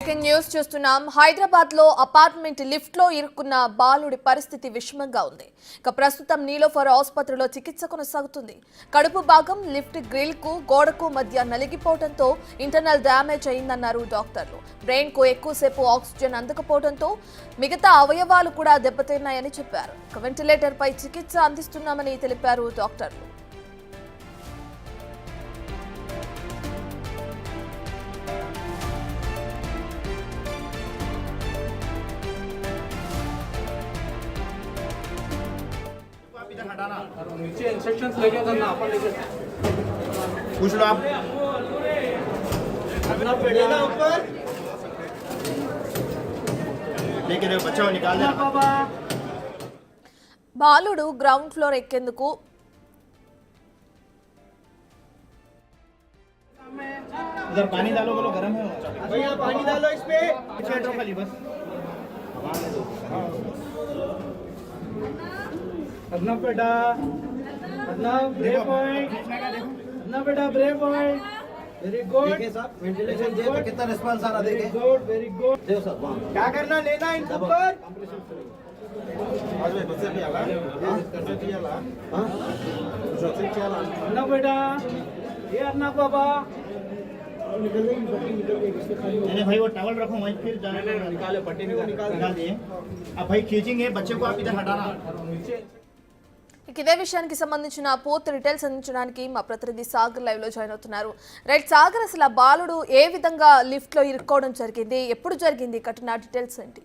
Breaking news చూస్తున్నాం. హైదరాబాద్ లో apartment lift లో ఇరుక్కున్న బాలుడి పరిస్థితి విషమంగా ఉంది. ఇక ప్రస్తుతం నీలోఫర్ ఆసుపత్రిలో చికిత్స కొనసాగుతుంది. కడుపు భాగం లిఫ్ట్ గ్రిల్ కు గోడకు మధ్య నలిగిపోవడంతో ఇంటర్నల్ డ్యామేజ్ అయిందన్నారు డాక్టర్లు. బ్రెయిన్ కు ఎక్కువసేపు ఆక్సిజన్ అందకపోవడంతో మిగతా అవయవాలు కూడా దెబ్బతిన్నాయని చెప్పారు. వెంటిలేటర్ పై చికిత్స అందిస్తున్నామని తెలిపారు డాక్టర్లు. नीचे इंस्ट्रक्शंस लेके करना अपन लेके पूछ लो आप अपना पेड़ना ऊपर लेके देखो बच्चा को निकाल दे बाबा బాలుడు గ్రౌండ్ ఫ్లోర్ ఎక్కేందుకు इधर पानी डालो बोलो गर्म है भैया पानी डालो इस पे छेड़ो खाली बस अपना बेटा अपना ब्रेक पॉइंट अपना बेटा ब्रेक पॉइंट वेरी गुड देखिए साहब वेंटिलेशन दे तो कितना रिस्पांस आ रहा देखिए वेरी गुड देखो साहब वहां क्या करना लेना इनके ऊपर आज में बच्चे भी आला करते भी आला हां जो से चला अपना बेटा ये अपना बाबा निकल गई इसके खाली नहीं भाई वो टॉवल रखो वहीं फिर जाने निकाले पट्टी निकाल दिए अब भाई खींचेंगे बच्चे को आप इधर हटाना नीचे ఇదే విషయానికి సంబంధించిన పూర్తి డీటెయిల్స్ అందించడానికి మా ప్రతినిధి సాగర్ లైవ్ లో జాయిన్ అవుతున్నారు. రైట్ సాగర్, అసలు బాలుడు ఏ విధంగా లిఫ్ట్ లో ఇరుక్కోవడం జరిగింది, ఎప్పుడు జరిగింది, కట్టిన డీటెయిల్స్ ఏంటి?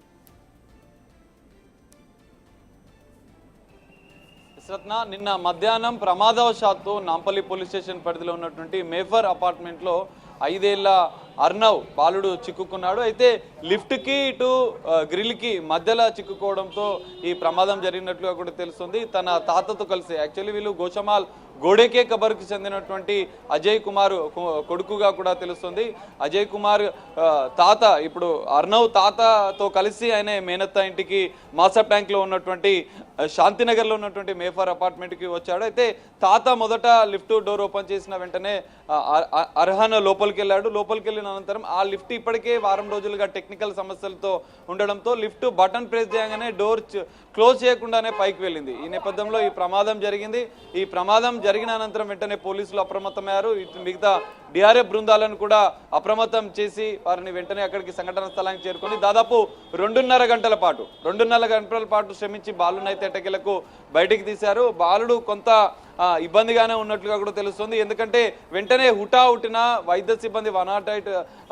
నిన్న మధ్యాహ్నం ప్రమాదవశాత్తు నాంపల్లి పోలీస్ స్టేషన్ పరిధిలో ఉన్నటువంటి మేఫర్ అపార్ట్మెంట్లో 5 ఏళ్ల అర్నవ్ బాలుడు చిక్కుకున్నాడు. అయితే లిఫ్ట్కి ఇటు గ్రిల్కి మధ్యలో చిక్కుకోవడంతో ఈ ప్రమాదం జరిగినట్లుగా కూడా తెలుస్తుంది. తన తాతతో కలిసి, యాక్చువల్లీ వీళ్ళు గోషమాల్ గోడేకే కబర్కి చెందినటువంటి అజయ్ కుమార్ కొడుకుగా కూడా తెలుస్తుంది. అజయ్ కుమార్ తాత ఇప్పుడు అర్నవ్ తాతతో కలిసి ఆయన మేనత్త ఇంటికి మాసప్ ట్యాంక్లో ఉన్నటువంటి శాంతినగర్లో ఉన్నటువంటి మేఫర్ అపార్ట్మెంట్కి వచ్చాడు. అయితే తాత మొదట లిఫ్ట్ డోర్ ఓపెన్ చేసిన వెంటనే అర్హన్ లోపలికి వెళ్ళాడు. లోపలికి వెళ్ళిన అనంతరం ఆ లిఫ్ట్ ఇప్పటికే వారం రోజులుగా టెక్నికల్ సమస్యలతో ఉండడంతో లిఫ్ట్ బటన్ ప్రెస్ చేయగానే డోర్ క్లోజ్ చేయకుండానే పైకి వెళ్ళింది. ఈ నేపథ్యంలో ఈ ప్రమాదం జరిగింది. ఈ ప్రమాదం జరిగిన అనంతరం వెంటనే పోలీసులు అప్రమత్తమయ్యారు. మిగతా డిఆర్ఎఫ్ బృందాలను కూడా అప్రమత్తం చేసి వారిని వెంటనే అక్కడికి సంఘటన స్థలానికి చేరుకొని దాదాపు 2.5 గంటల పాటు శ్రమించి బాలునైతే ఎట్టకేలకు బయటికి తీశారు. బాలుడు కొంత ఇబ్బందిగానే ఉన్నట్లుగా కూడా తెలుస్తుంది. ఎందుకంటే వెంటనే హుటాహుటిన వైద్య సిబ్బంది 108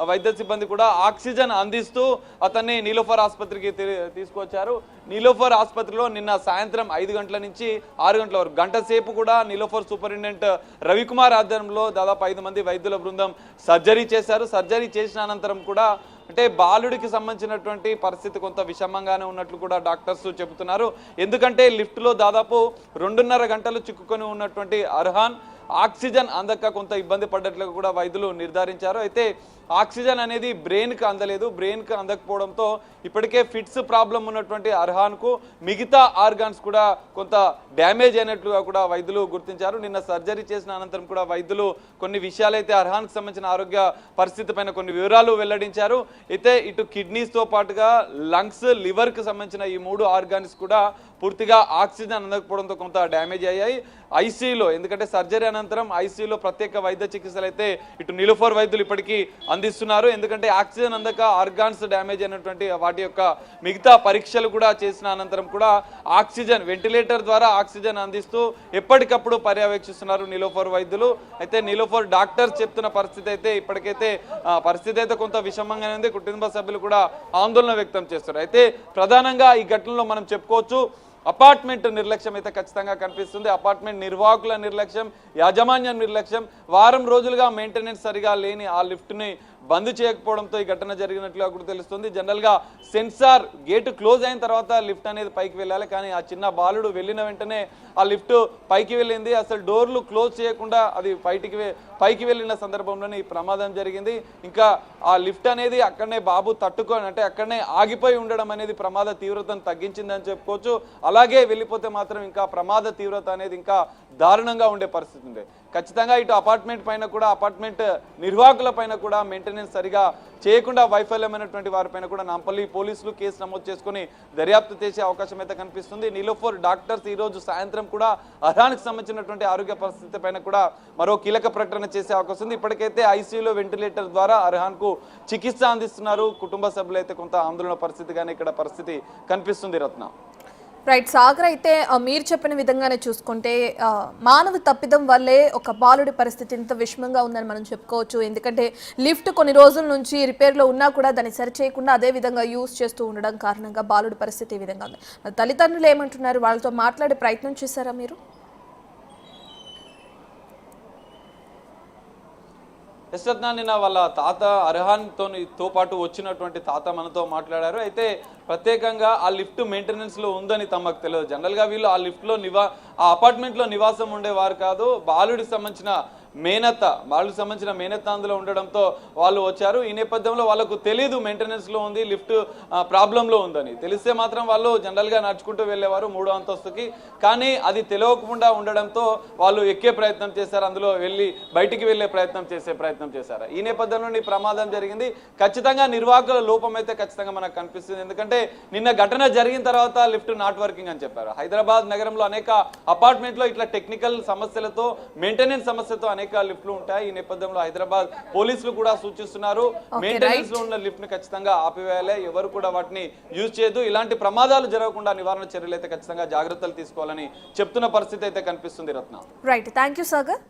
వైద్య సిబ్బంది కూడా ఆక్సిజన్ అందిస్తూ అతన్ని నీలోఫర్ ఆసుపత్రికి తీసుకొచ్చారు. నీలోఫర్ ఆసుపత్రిలో నిన్న సాయంత్రం 5 గంటల నుంచి 6 గంటల వరకు గంట సేపు కూడా నీలోఫర్ సూపరింటెండెంట్ రవికుమార్ ఆధ్వర్యంలో దాదాపు 5 మంది వైద్యుల బృందం సర్జరీ చేశారు. సర్జరీ చేసిన అనంతరం కూడా అంటే బాలుడికి సంబంధించినటువంటి పరిస్థితి కొంత విషమంగానే ఉన్నట్లు కూడా డాక్టర్స్ చెబుతున్నారు. ఎందుకంటే లిఫ్ట్లో దాదాపు 2.5 గంటలు చిక్కుకొని ఉన్నటువంటి అర్హాన్ ఆక్సిజన్ అందక కొంత ఇబ్బంది పడ్డట్లుగా కూడా వైద్యులు నిర్ధారించారు. అయితే ఆక్సిజన్ అనేది బ్రెయిన్కి అందలేదు. బ్రెయిన్కి అందకపోవడంతో ఇప్పటికే ఫిట్స్ ప్రాబ్లం ఉన్నటువంటి అర్హాన్కు మిగతా ఆర్గాన్స్ కూడా కొంత డ్యామేజ్ అయినట్లుగా కూడా వైద్యులు గుర్తించారు. నిన్న సర్జరీ చేసిన అనంతరం కూడా వైద్యులు కొన్ని విషయాలైతే అర్హాన్కి సంబంధించిన ఆరోగ్య పరిస్థితి పైన కొన్ని వివరాలు వెల్లడించారు. అయితే ఇటు కిడ్నీస్తో పాటుగా లంగ్స్, లివర్కి సంబంధించిన ఈ 3 ఆర్గాన్స్ కూడా పూర్తిగా ఆక్సిజన్ అందకపోవడంతో కొంత డ్యామేజ్ అయ్యాయి. ఐసీయూలో, ఎందుకంటే సర్జరీ అనంతరం ఐసీయూలో ప్రత్యేక వైద్య చికిత్సలు అయితే ఇటు నీలోఫర్ వైద్యులు ఇప్పటికీ అందిస్తున్నారు. ఎందుకంటే ఆక్సిజన్ అందక ఆర్గాన్స్ డ్యామేజ్ అయినటువంటి వాటి యొక్క మిగతా పరీక్షలు కూడా చేసిన అనంతరం కూడా ఆక్సిజన్ వెంటిలేటర్ ద్వారా ఆక్సిజన్ అందిస్తూ ఎప్పటికప్పుడు పర్యవేక్షిస్తున్నారు నీలోఫర్ వైద్యులు. అయితే నీలోఫర్ డాక్టర్స్ చెప్తున్న పరిస్థితి అయితే ఇప్పటికైతే పరిస్థితి అయితే కొంత విషమంగానే ఉంది. కుటుంబ సభ్యులు కూడా ఆందోళన వ్యక్తం చేస్తున్నారు. అయితే ప్రధానంగా ఈ ఘటనలో మనం చెప్పుకోవచ్చు అపార్ట్మెంట్ నిర్లక్ష్యం అయితే ఖచ్చితంగా కనిపిస్తుంది. అపార్ట్మెంట్ నిర్వాహకుల నిర్లక్ష్యం, యాజమాన్యం నిర్లక్ష్యం, వారం రోజులుగా మెయింటెనెన్స్ సరిగా లేని ఆ లిఫ్ట్ని బంద్ చేయకపోవడంతో ఈ ఘటన జరిగినట్లుగా కూడా తెలుస్తుంది. జనరల్గా సెన్సార్ గేటు క్లోజ్ అయిన తర్వాత లిఫ్ట్ అనేది పైకి వెళ్ళాలి, కానీ ఆ చిన్న బాలుడు వెళ్ళిన వెంటనే ఆ లిఫ్ట్ పైకి వెళ్ళింది. అసలు డోర్లు క్లోజ్ చేయకుండా అది పైకి వెళ్ళిన సందర్భంలోనే ఈ ప్రమాదం జరిగింది. ఇంకా ఆ లిఫ్ట్ అనేది అక్కడనే బాబు తట్టుకొని అంటే అక్కడనే ఆగిపోయి ఉండడం అనేది ప్రమాద తీవ్రతను తగ్గించిందని చెప్పుకోవచ్చు. అలాగే వెళ్ళిపోతే మాత్రం ఇంకా ప్రమాద తీవ్రత అనేది ఇంకా దారుణంగా ఉండే పరిస్థితి ఉంది. ఖచ్చితంగా ఇటు అపార్ట్మెంట్ పైన కూడా అపార్ట్మెంట్ నిర్వాహకుల పైన కూడా మెయింటెనెన్స్ సరిగా చేయకుండా వైఫల్యమైనటువంటి వారిపైన కూడా నాంపల్లి పోలీసులు కేసు నమోదు చేసుకుని దర్యాప్తు చేసే అవకాశం అయితే కనిపిస్తుంది. నీలోఫర్ డాక్టర్స్ ఈ రోజు సాయంత్రం కూడా అర్హాన్కి సంబంధించినటువంటి ఆరోగ్య పరిస్థితి పైన కూడా మరో కీలక ప్రకటన చేసే అవకాశం ఉంది. ఇప్పటికైతే ఐసీయూలో వెంటిలేటర్ ద్వారా అర్హాన్కు చికిత్స అందిస్తున్నారు. కుటుంబ సభ్యులు అయితే కొంత ఆందోళన పరిస్థితిగానే ఇక్కడ పరిస్థితి కనిపిస్తుంది. రత్న రైట్ సాగర్, అయితే మీరు చెప్పిన విధంగానే చూసుకుంటే మానవ తప్పిదం వల్లే ఒక బాలుడి పరిస్థితి ఇంత విషమంగా ఉందని మనం చెప్పుకోవచ్చు. ఎందుకంటే లిఫ్ట్ కొన్ని రోజుల నుంచి రిపేర్లో ఉన్నా కూడా దాన్ని సరి చేయకుండా అదే విధంగా యూజ్ చేస్తూ ఉండడం కారణంగా బాలుడి పరిస్థితి ఈ విధంగా ఉంది. మరి తల్లిదండ్రులు ఏమంటున్నారు? వాళ్ళతో మాట్లాడే ప్రయత్నం చేశారా మీరు? యశ్రత్న, నిన్న వాళ్ళ తాత అర్హాన్తో పాటు వచ్చినటువంటి తాత మనతో మాట్లాడారు. అయితే ప్రత్యేకంగా ఆ లిఫ్ట్ మెయింటెనెన్స్లో ఉందని తమకు తెలియదు. జనరల్గా వీళ్ళు ఆ లిఫ్ట్లో ఆ అపార్ట్మెంట్లో నివాసం ఉండేవారు కాదు. బాలుడికి సంబంధించిన మేనత్త అందులో ఉండడంతో వాళ్ళు వచ్చారు. ఈ నేపథ్యంలో వాళ్ళకు తెలీదు మెయింటెనెన్స్లో ఉంది, లిఫ్ట్ ప్రాబ్లంలో ఉందని. తెలిస్తే మాత్రం వాళ్ళు జనరల్గా నడుచుకుంటూ వెళ్ళేవారు 3వ అంతస్తుకి. కానీ అది తెలియకుండా ఉండడంతో వాళ్ళు ఎక్కే ప్రయత్నం చేశారు, అందులో బయటికి వెళ్ళే ప్రయత్నం చేశారు. ఈ నేపథ్యంలో ఈ ప్రమాదం జరిగింది. ఖచ్చితంగా నిర్వాహకుల లోపం అయితే ఖచ్చితంగా మనకు కనిపిస్తుంది. ఎందుకంటే నిన్న ఘటన జరిగిన తర్వాత లిఫ్ట్ నాట్ వర్కింగ్ అని చెప్పారు. హైదరాబాద్ నగరంలో అనేక అపార్ట్మెంట్లో ఇట్లా టెక్నికల్ సమస్యలతో, మెయింటెనెన్స్ సమస్యతో అనేక లిఫ్ట్లు ఉంటాయి. ఈ నేపథ్యంలో హైదరాబాద్ పోలీసులు కూడా సూచిస్తున్నారు మెయింటెనెన్స్ లో ఉన్న లిఫ్ట్ ని ఖచ్చితంగా ఆపివేయాలి, ఎవరు కూడా వాటిని యూజ్ చేయదు. ఇలాంటి ప్రమాదాలు జరగకుండా నివారణ చర్యలు అయితే ఖచ్చితంగా జాగ్రత్తలు తీసుకోవాలని చెప్తున్న పరిస్థితి అయితే కనిపిస్తుంది. రత్న రైట్, థ్యాంక్ యూ సాగర్.